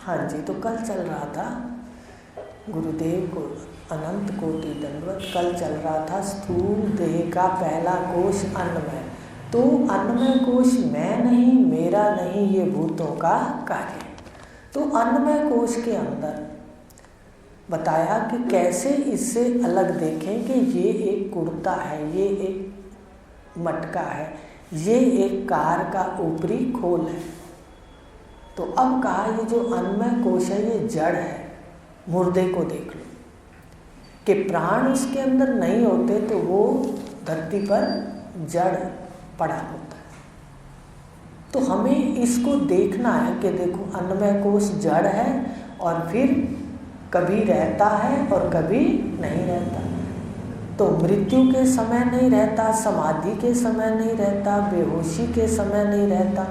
हाँ जी, तो कल चल रहा था, गुरुदेव को अनंत कोटि दंडवत। कल चल रहा था स्थूल देह का पहला कोश अन्नमय। तो अन्नमय कोश मैं नहीं, मेरा नहीं, ये भूतों का कार्य। तो अन्नमय कोश के अंदर बताया कि कैसे इससे अलग देखें कि ये एक कुर्ता है, ये एक मटका है, ये एक कार का ऊपरी खोल है। तो अब कहा ये जो अन्नमय कोश है ये जड़ है। मुर्दे को देख लो कि प्राण उसके अंदर नहीं होते तो वो धरती पर जड़ पड़ा होता है। तो हमें इसको देखना है कि देखो अन्नमय कोश जड़ है और फिर कभी रहता है और कभी नहीं रहता। तो मृत्यु के समय नहीं रहता, समाधि के समय नहीं रहता, बेहोशी के समय नहीं रहता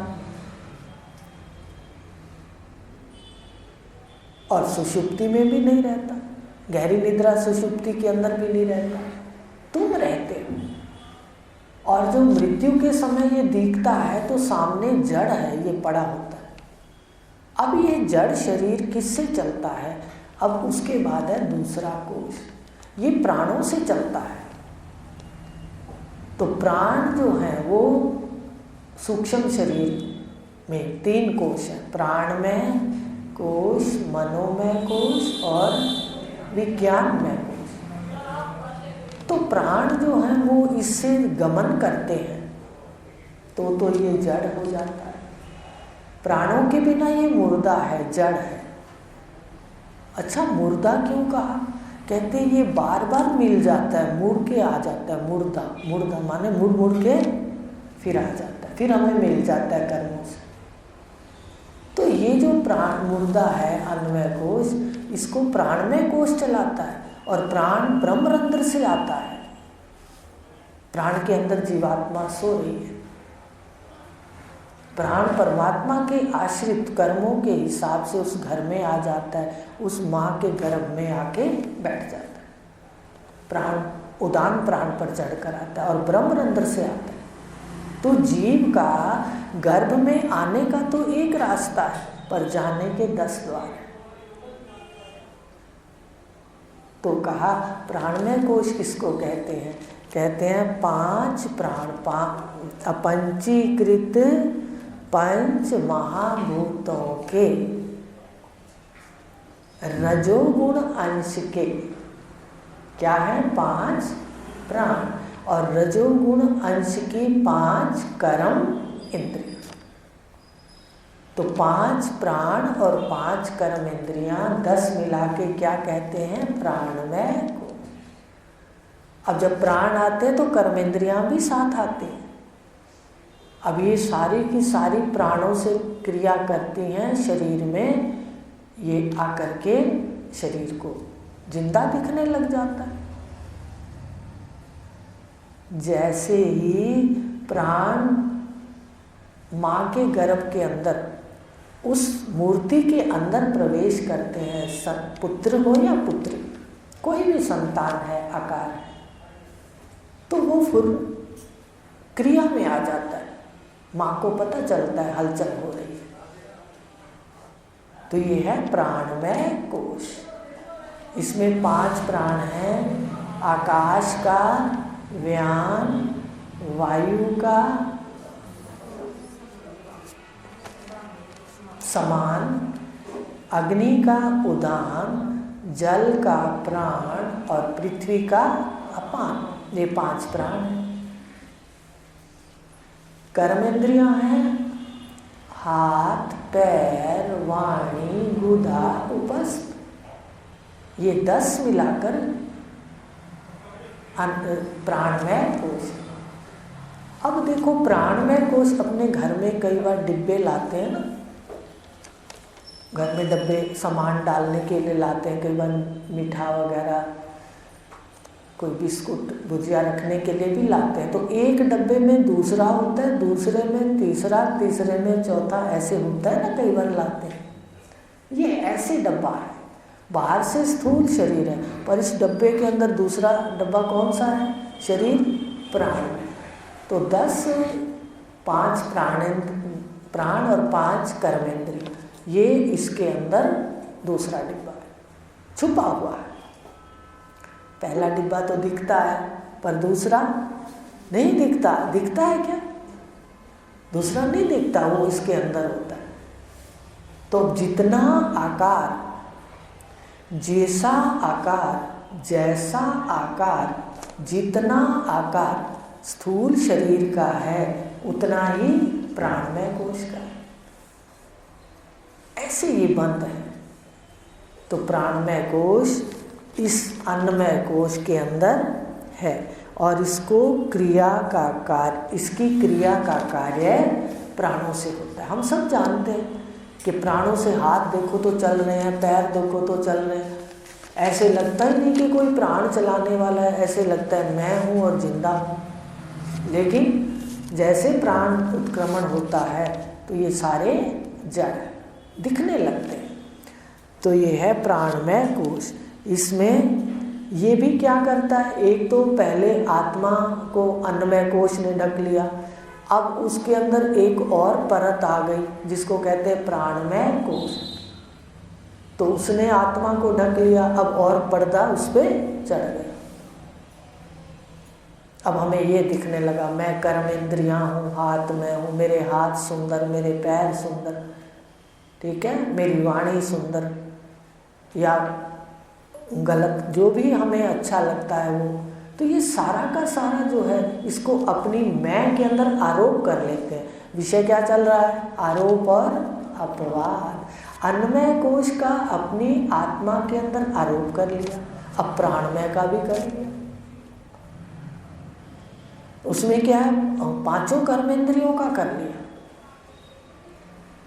और सुषुप्ति में भी नहीं रहता। गहरी निद्रा सुषुप्ति के अंदर भी नहीं रहता, तुम रहते हो। और जो मृत्यु के समय ये दिखता है तो सामने जड़ है, ये पड़ा होता है। अब ये जड़ शरीर किससे चलता है? अब उसके बाद है दूसरा कोश, ये प्राणों से चलता है। तो प्राण जो है वो सूक्ष्म शरीर में 3 कोश है, प्राणमय कोश, मनोमय कोश और विज्ञानमय कोश। तो प्राण जो है वो इससे गमन करते हैं तो ये जड़ हो जाता है। प्राणों के बिना ये मुर्दा है, जड़ है। अच्छा, मुर्दा क्यों कहा? कहते ये बार बार मिल जाता है, मुड़ के आ जाता है। मुर्दा माने मुड़ के फिर आ जाता है, फिर हमें मिल जाता है कर्मों से। तो ये जो प्राण मुर्दा है अन्नमय कोश, इसको प्राणमय कोश चलाता है। और प्राण ब्रह्मरंध्र से आता है। प्राण के अंदर जीवात्मा सो रही है। प्राण परमात्मा के आश्रित कर्मों के हिसाब से उस घर में आ जाता है, उस माँ के गर्भ में आके बैठ जाता है। प्राण उदान प्राण पर चढ़कर आता है और ब्रह्मरंध्र से आता है। तो जीव का गर्भ में आने का तो एक रास्ता है, पर जाने के 10 द्वार हैं। तो कहा प्राणमय कोश किसको कहते हैं? कहते हैं 5 प्राण, अपंचीकृत 5 महाभूतों के रजोगुण अंश के क्या है? 5 प्राण और रजोगुण अंश की 5 कर्म इंद्रियां। तो 5 प्राण और 5 कर्म इंद्रियां 10 मिला के क्या कहते हैं? प्राणमय कोश। अब जब प्राण आते हैं तो कर्म इंद्रियां भी साथ आती हैं। अब ये सारी की सारी प्राणों से क्रिया करती हैं शरीर में, ये आकर के शरीर को जिंदा दिखने लग जाता है। जैसे ही प्राण माँ के गर्भ के अंदर उस मूर्ति के अंदर प्रवेश करते हैं, पुत्र हो या पुत्री, कोई भी संतान है, आकार है, तो वो फिर क्रिया में आ जाता है। माँ को पता चलता है हलचल हो रही है। तो ये है प्राणमय कोश। इसमें 5 प्राण हैं, आकाश का, व्यान, वायु का, समान, अग्नि का उदान, जल का प्राण और पृथ्वी का अपान। ये 5 प्राण हैं। कर्मेंद्रियां हैं हाथ, पैर, वाणी, गुदा, उपस्थ। ये 10 मिलाकर प्राणमय कोश। अब देखो प्राणमय कोश अपने घर में कई बार डिब्बे लाते हैं ना, घर में डब्बे सामान डालने के लिए लाते हैं, कई बार मीठा वगैरह, कोई बिस्कुट भुजिया रखने के लिए भी लाते हैं। तो एक डब्बे में दूसरा होता है, दूसरे में तीसरा, तीसरे में चौथा, ऐसे होता है ना, कई बार लाते हैं। ये ऐसे डब्बा है, बाहर से स्थूल शरीर है, पर इस डब्बे के अंदर दूसरा डब्बा कौन सा है? शरीर, प्राण। तो 10, 5 प्राण और 5 कर्मेंद्रिय, ये इसके अंदर दूसरा डिब्बा है, छुपा हुआ है। पहला डिब्बा तो दिखता है पर दूसरा नहीं दिखता। दिखता है क्या? दूसरा नहीं दिखता, वो इसके अंदर होता है। तो जितना आकार, जैसा आकार, जैसा आकार, जितना आकार स्थूल शरीर का है उतना ही प्राणमय कोश का है। ऐसे ये बंद है। तो प्राणमय कोश इस अन्नमय कोश के अंदर है और इसको क्रिया का कार्य, इसकी क्रिया का कार्य प्राणों से होता है। हम सब जानते हैं कि प्राणों से हाथ देखो तो चल रहे हैं, पैर देखो तो चल रहे हैं। ऐसे लगता ही नहीं कि कोई प्राण चलाने वाला है, ऐसे लगता है मैं हूँ और जिंदा हूँ। लेकिन जैसे प्राण उत्क्रमण होता है तो ये सारे जड़ दिखने लगते हैं। तो ये है प्राणमय कोश। इसमें ये भी क्या करता है, एक तो पहले आत्मा को अन्नमय कोश ने ढक लिया, अब उसके अंदर एक और परत आ गई जिसको कहते हैं प्राणमय कोश। तो उसने आत्मा को ढक लिया, अब और पर्दा उस पर चढ़ गया। अब हमें ये दिखने लगा मैं कर्मेंद्रियां हूँ, हाथ में हूँ, मेरे हाथ सुंदर, मेरे पैर सुंदर, ठीक है, मेरी वाणी सुंदर, या गलत जो भी हमें अच्छा लगता है वो। तो ये सारा का सारा जो है इसको अपनी मैं के अंदर आरोप कर लेते हैं। विषय क्या चल रहा है? आरोप और अपवाद। अन्नमय कोश का अपनी आत्मा के अंदर आरोप कर लिया, अब प्राणमय का भी कर लिया। उसमें क्या है, पांचों कर्मेंद्रियों का कर लिया।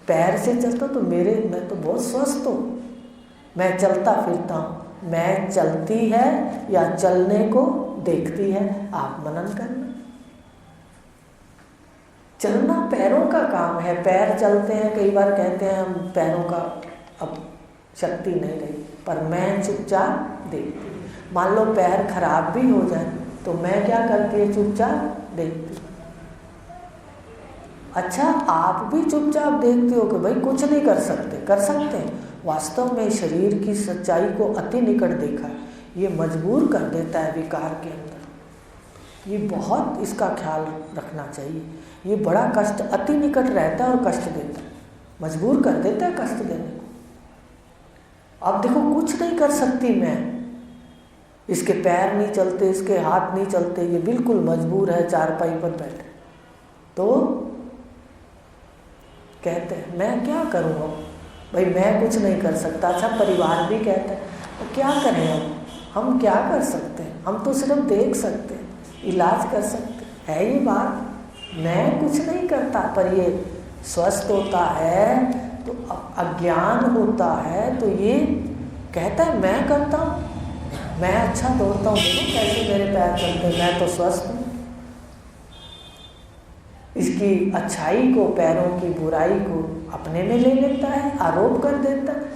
पैर से चलता तो मैं तो बहुत स्वस्थ हूँ, मैं चलता फिरता हूँ। मैं चलती है या चलने को देखती है, आप मनन करना। चलना पैरों का काम है, पैर चलते हैं। कई बार कहते हैं हम पैरों का अब शक्ति नहीं रही, पर मैं चुपचाप देखती। मान लो पैर खराब भी हो जाए तो मैं क्या करती है, चुपचाप देखती। अच्छा, आप भी चुपचाप देखते हो कि भाई कुछ नहीं कर सकते? कर सकते हैं। वास्तव में शरीर की सच्चाई को अति निकट देखा, ये मजबूर कर देता है विकार के अंदर। ये बहुत इसका ख्याल रखना चाहिए। ये बड़ा कष्ट, अति निकट रहता है और कष्ट देता है, मजबूर कर देता है कष्ट देने को। अब देखो कुछ नहीं कर सकती मैं, इसके पैर नहीं चलते, इसके हाथ नहीं चलते, ये बिल्कुल मजबूर है चारपाई पर बैठे। तो कहते हैं मैं क्या करूँ, भाई मैं कुछ नहीं कर सकता। अच्छा, परिवार भी कहता है तो क्या करें हम क्या कर सकते हैं? हम तो सिर्फ देख सकते हैं, इलाज कर सकते हैं। ये बात मैं कुछ नहीं करता, पर ये स्वस्थ होता है तो अज्ञान होता है तो ये कहता है मैं करता हूँ, मैं अच्छा दौड़ता हूँ, देखो कैसे मेरे पैर चलते, मैं तो स्वस्थ हूँ। इसकी अच्छाई को, पैरों की बुराई को अपने में ले लेता है, आरोप कर देता है।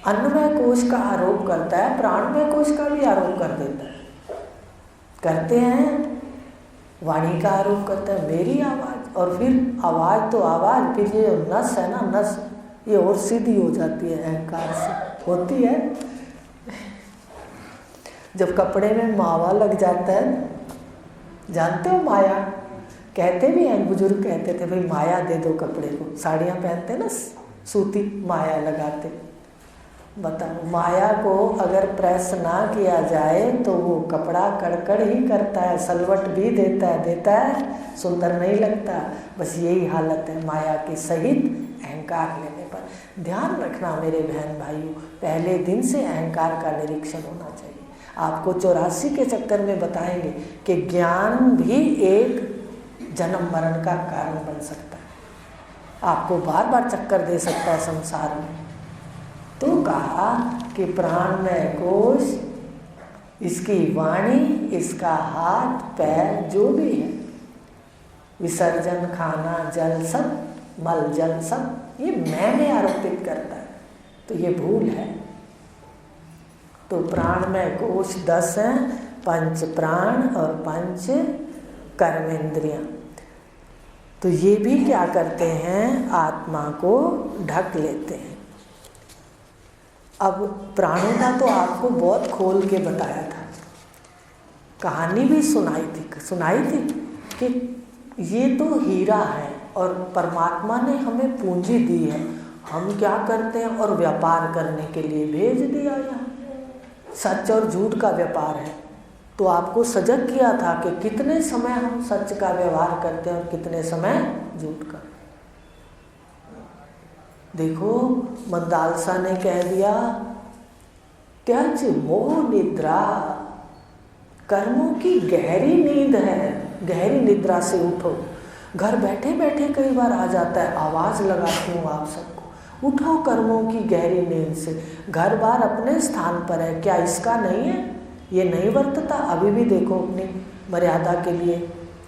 अन्नमय कोश का आरोप करता है, प्राणमय कोश का भी आरोप कर देता है। करते हैं, वाणी का आरोप करता है, मेरी आवाज़, और फिर आवाज़ तो आवाज़, फिर ये नस है ना, नस ये और सीधी हो जाती है, अहंकार से होती है। जब कपड़े में मावा लग जाता है, जानते हो माया, कहते भी हैं, बुजुर्ग कहते थे भाई माया दे दो कपड़े को। साड़ियाँ पहनते ना सूती, माया लगाते। बताओ, माया को अगर प्रेस ना किया जाए तो वो कपड़ा कड़कड़ ही करता है, सलवट भी देता है, सुंदर नहीं लगता। बस यही हालत है माया के सहित अहंकार लेने पर। ध्यान रखना मेरे बहन भाइयों, पहले दिन से अहंकार का निरीक्षण होना चाहिए। आपको 84 के चक्कर में बताएंगे कि ज्ञान भी एक जन्म मरण का कारण बन सकता है, आपको बार बार चक्कर दे सकता है संसार में। तो कहा कि प्राणमय कोश, इसकी वाणी, इसका हाथ पैर जो भी है, विसर्जन, खाना, जल सब, मल जल सब, ये मैं में आरोपित करता है। तो ये भूल है। तो प्राणमय कोश 10 हैं, 5 प्राण और 5 कर्मेंद्रियां। तो ये भी क्या करते हैं, आत्मा को ढक लेते हैं। अब प्राणों का तो आपको बहुत खोल के बताया था, कहानी भी सुनाई थी कि ये तो हीरा है और परमात्मा ने हमें पूंजी दी है, हम क्या करते हैं और व्यापार करने के लिए भेज दिया यहाँ। सच और झूठ का व्यापार है, तो आपको सजग किया था कि कितने समय हम सच का व्यवहार करते हैं और कितने समय झूठ का। देखो मंदालसा ने कह दिया त्यज मोह निद्रा, कर्मों की गहरी नींद है, गहरी निद्रा से उठो। घर बैठे बैठे कई बार आ जाता है, आवाज़ लगाती हूँ आप सबको, उठो कर्मों की गहरी नींद से। घर बार अपने स्थान पर है, क्या इसका नहीं है? ये नहीं वर्तता? अभी भी देखो अपनी मर्यादा के लिए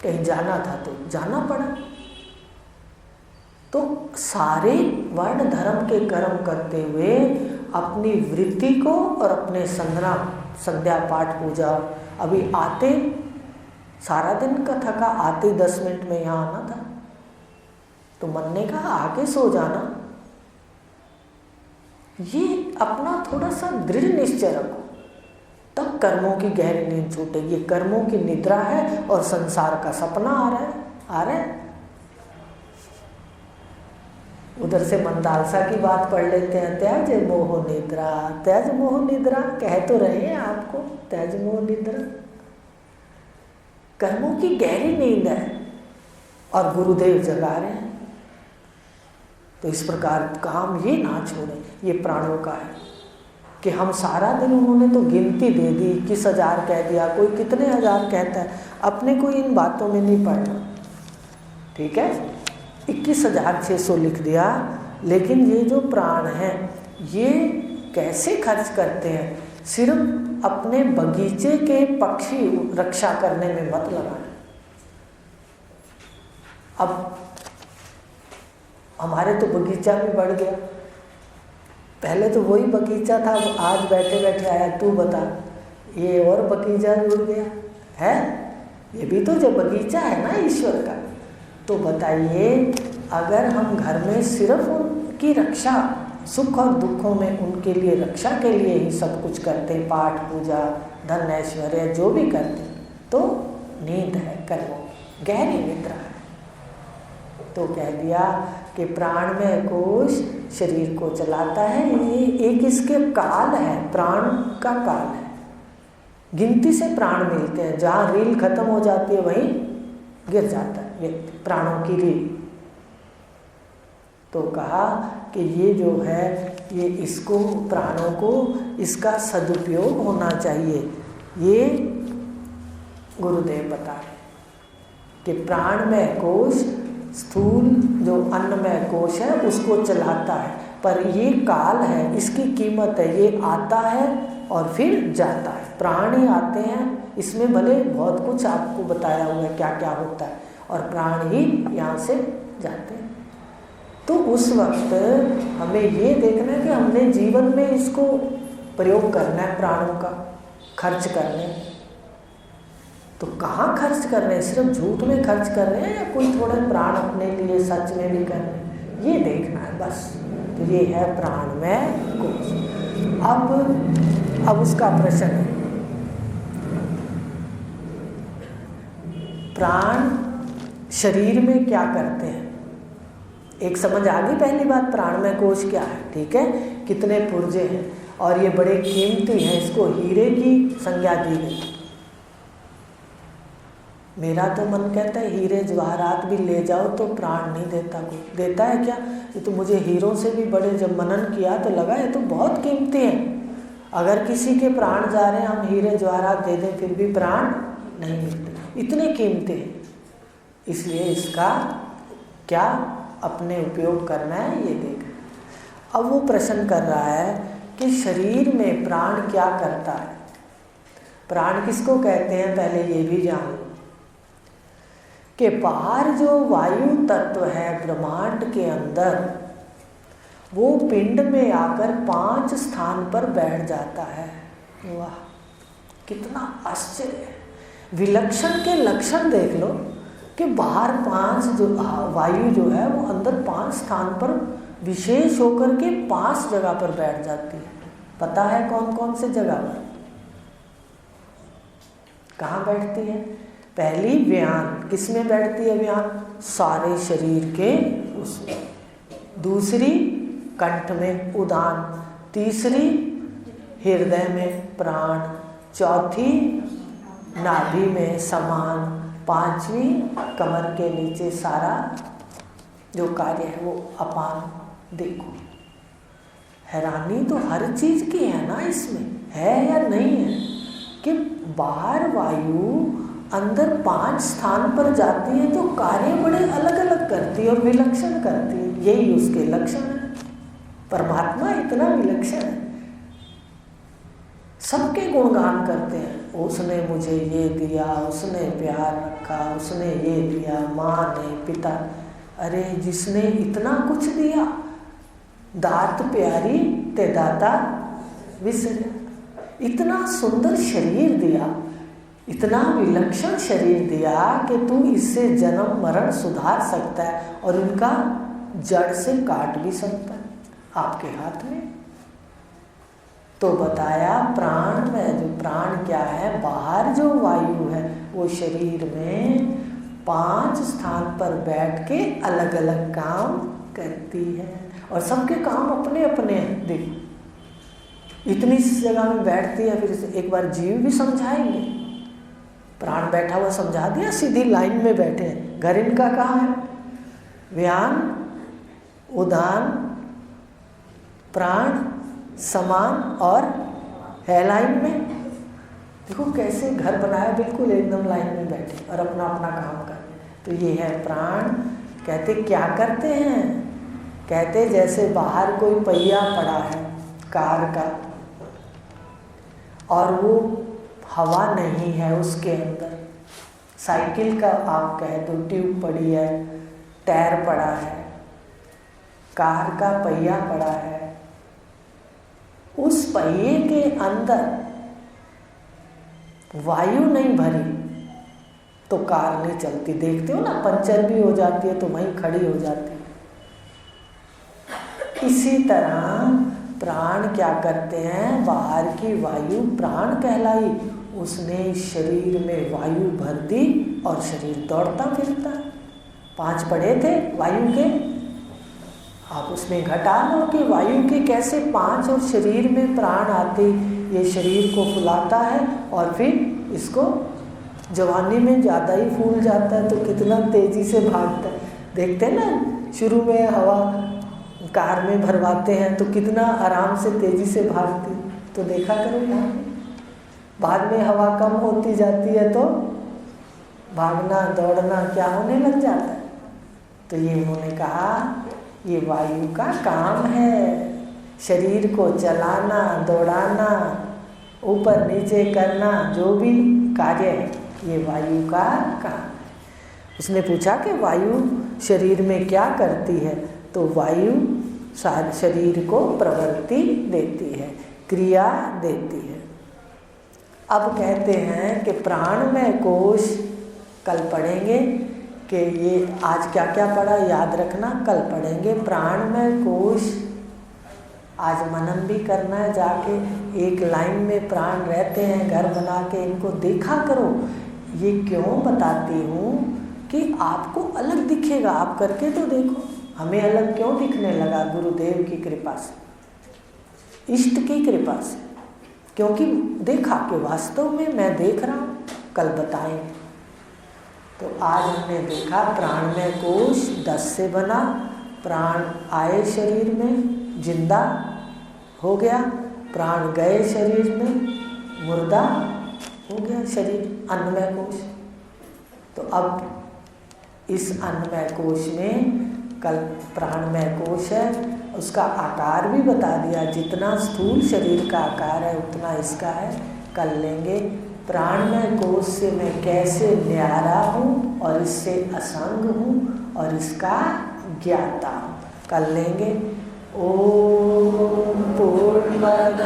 कहीं जाना था तो जाना पड़ा। तो सारे वर्ण धर्म के कर्म करते हुए अपनी वृत्ति को और अपने संध्या पाठ पूजा, अभी आते सारा दिन का थका, आते 10 मिनट में यहाँ आना था, तो मन ने कहा आके सो जाना। ये अपना थोड़ा सा दृढ़ निश्चय रखो, तब कर्मों की गहरी नींद छूटेगी। ये कर्मों की निद्रा है और संसार का सपना आ रहा है। उधर से मंदालसा की बात पढ़ लेते हैं, त्याज मोह निद्रा, त्याज मोह निद्रा कह तो रहे हैं आपको, त्याज मोह निद्रा कर्मों की गहरी नींद है और गुरुदेव जगा रहे हैं। तो इस प्रकार काम ये ना छोड़े, ये प्राणों का है कि हम सारा दिन, उन्होंने तो गिनती दे दी, 21,000 कह दिया, कोई कितने हजार कहता है, अपने को इन बातों में नहीं पढ़ना, ठीक है। 21,600 लिख दिया, लेकिन ये जो प्राण हैं ये कैसे खर्च करते हैं? सिर्फ अपने बगीचे के पक्षी रक्षा करने में मत लगाएं। अब हमारे तो बगीचा भी बढ़ गया, पहले तो वही बगीचा था, आज बैठे बैठे आया, तू बता ये और बगीचा जुड़ गया है। ये भी तो जो बगीचा है ना ईश्वर का। तो बताइए, अगर हम घर में सिर्फ उनकी रक्षा, सुख और दुखों में उनके लिए रक्षा के लिए ही सब कुछ करते, पाठ पूजा धन ऐश्वर्य जो भी करते, तो नींद है, कर्मों गहरी निद्रा है। तो कह दिया कि प्राणमय कोश शरीर को चलाता है, ये एक इसके काल है, प्राण का काल है। गिनती से प्राण मिलते हैं, जहाँ रील खत्म हो जाती है वहीं गिर जाता है व्यक्ति, प्राणों की रील। तो कहा कि ये जो है, ये इसको, प्राणों को इसका सदुपयोग होना चाहिए। ये गुरुदेव बता रहे कि प्राणमय कोश स्थूल जो अन्नमय कोश है उसको चलाता है, पर ये काल है, इसकी कीमत है, ये आता है और फिर जाता है। प्राण ही आते हैं, इसमें भले बहुत कुछ आपको बताया हुआ है क्या क्या होता है, और प्राण ही यहाँ से जाते हैं। तो उस वक्त हमें ये देखना है कि हमने जीवन में इसको प्रयोग करना है, प्राणों का खर्च करने। तो कहाँ खर्च कर रहे हैं? सिर्फ झूठ में खर्च कर रहे हैं या कोई थोड़े प्राण अपने लिए सच में भी कर रहे हैं, ये देखना है बस। तो ये है प्राणमय कोश। अब उसका प्रश्न है, प्राण शरीर में क्या करते हैं? एक समझ आ गई पहली बात, प्राणमय कोश क्या है, ठीक है, कितने पुर्जे हैं और ये बड़े कीमती हैं, इसको हीरे की संज्ञा दी गई। मेरा तो मन कहता है हीरे जवाहरात भी ले जाओ तो प्राण नहीं देता, कोई देता है क्या? ये तो मुझे हीरों से भी बड़े, जब मनन किया तो लगा ये तो बहुत कीमती हैं। अगर किसी के प्राण जा रहे हैं, हम हीरे जवाहरात दे दें फिर भी प्राण नहीं मिलते, इतने कीमती हैं। इसलिए इसका क्या अपने उपयोग करना है ये देख। अब वो प्रश्न कर रहा है कि शरीर में प्राण क्या करता है? प्राण किसको कहते हैं पहले ये भी जान लो कि बाहर जो वायु तत्व है ब्रह्मांड के अंदर, वो पिंड में आकर 5 स्थान पर बैठ जाता है। वाह कितना आश्चर्य है! विलक्षण के लक्षण देख लो कि बाहर 5 जो वायु जो है वो अंदर 5 स्थान पर विशेष होकर के 5 जगह पर बैठ जाती है। पता है कौन कौन से जगह पर कहाँ बैठती है? पहली व्यान, किसमें बैठती है व्यान? सारे शरीर के उसमें। दूसरी कंठ में उदान, तीसरी हृदय में प्राण, चौथी नाभि में समान, पांचवी कमर के नीचे सारा जो कार्य है वो अपान। देखो हैरानी तो हर चीज की है ना, इसमें है या नहीं है कि बाहर वायु अंदर 5 स्थान पर जाती है तो कार्य बड़े अलग अलग करती है और विलक्षण करती है, यही उसके लक्षण है। परमात्मा इतना विलक्षण है, सबके गुणगान करते हैं। उसने मुझे ये दिया, उसने प्यार रखा, उसने ये दिया, माँ ने, पिता। अरे जिसने इतना कुछ दिया, दात प्यारी ते दाता विसरे, इतना सुंदर शरीर दिया, इतना विलक्षण शरीर दिया कि तू इससे जन्म मरण सुधार सकता है और उनका जड़ से काट भी सकता है आपके हाथ में। तो बताया प्राण में, जो प्राण क्या है, बाहर जो वायु है वो शरीर में 5 स्थान पर बैठ के अलग अलग काम करती है और सबके काम अपने अपने हैं। देखो इतनी जगह में बैठती है, फिर एक बार जीव भी समझाएंगे। प्राण बैठा हुआ समझा दिया, सीधी लाइन में बैठे हैं। घर इनका कहाँ है? व्यान, उदान, प्राण, समान और है लाइन में। देखो कैसे घर बनाया, बिल्कुल एकदम लाइन में बैठे और अपना अपना काम कर। तो ये है प्राण। कहते क्या करते हैं? कहते जैसे बाहर कोई पहिया पड़ा है कार का और वो हवा नहीं है उसके अंदर, साइकिल का आप कह दो ट्यूब पड़ी है, टायर पड़ा है, कार का पहिया पड़ा है, उस पहिए के अंदर वायु नहीं भरी तो कार नहीं चलती। देखते हो ना, पंचर भी हो जाती है तो वहीं खड़ी हो जाती है। इसी तरह प्राण क्या करते हैं? बाहर की वायु प्राण कहलाई, उसने शरीर में वायु भर दी और शरीर दौड़ता फिरता। 5 पड़े थे वायु के, आप उसमें घटा लो कि वायु के कैसे 5 और शरीर में प्राण आते, ये शरीर को फुलाता है और फिर इसको जवानी में ज़्यादा ही फूल जाता है तो कितना तेज़ी से भागता है। देखते हैं ना, शुरू में हवा कार में भरवाते हैं तो कितना आराम से तेज़ी से भागती, तो देखा करो यहाँ। बाद में हवा कम होती जाती है तो भागना दौड़ना क्या होने लग जाता है। तो ये उन्होंने कहा ये वायु का काम है, शरीर को चलाना, दौड़ाना, ऊपर नीचे करना, जो भी कार्य है ये वायु का काम। उसने पूछा कि वायु शरीर में क्या करती है? तो वायु शरीर को प्रवृत्ति देती है, क्रिया देती है। अब कहते हैं कि प्राणमय कोश, कल पढ़ेंगे कि ये आज क्या क्या पढ़ा याद रखना, कल पढ़ेंगे। प्राणमय कोश आज मनन भी करना है, जाके एक लाइन में प्राण रहते हैं, घर बना के इनको देखा करो। ये क्यों बताती हूँ कि आपको अलग दिखेगा, आप करके तो देखो। हमें अलग क्यों दिखने लगा? गुरुदेव की कृपा से, इष्ट की कृपा से, क्योंकि देखा कि वास्तव में मैं देख रहा हूँ। कल बताएंगे। तो आज हमने देखा प्राणमय कोश 10 से बना, प्राण आए शरीर में जिंदा हो गया, प्राण गए शरीर में मुर्दा हो गया शरीर, अन्नमय कोश। तो अब इस अन्नमय कोश में कल प्राणमय कोश है, उसका आकार भी बता दिया, जितना स्थूल शरीर का आकार है उतना इसका है। कल लेंगे प्राणमय कोश से मैं कैसे न्यारा हूँ और इससे असंग हूँ और इसका ज्ञाता हूँ। कल लेंगे। ओम पूर्णमद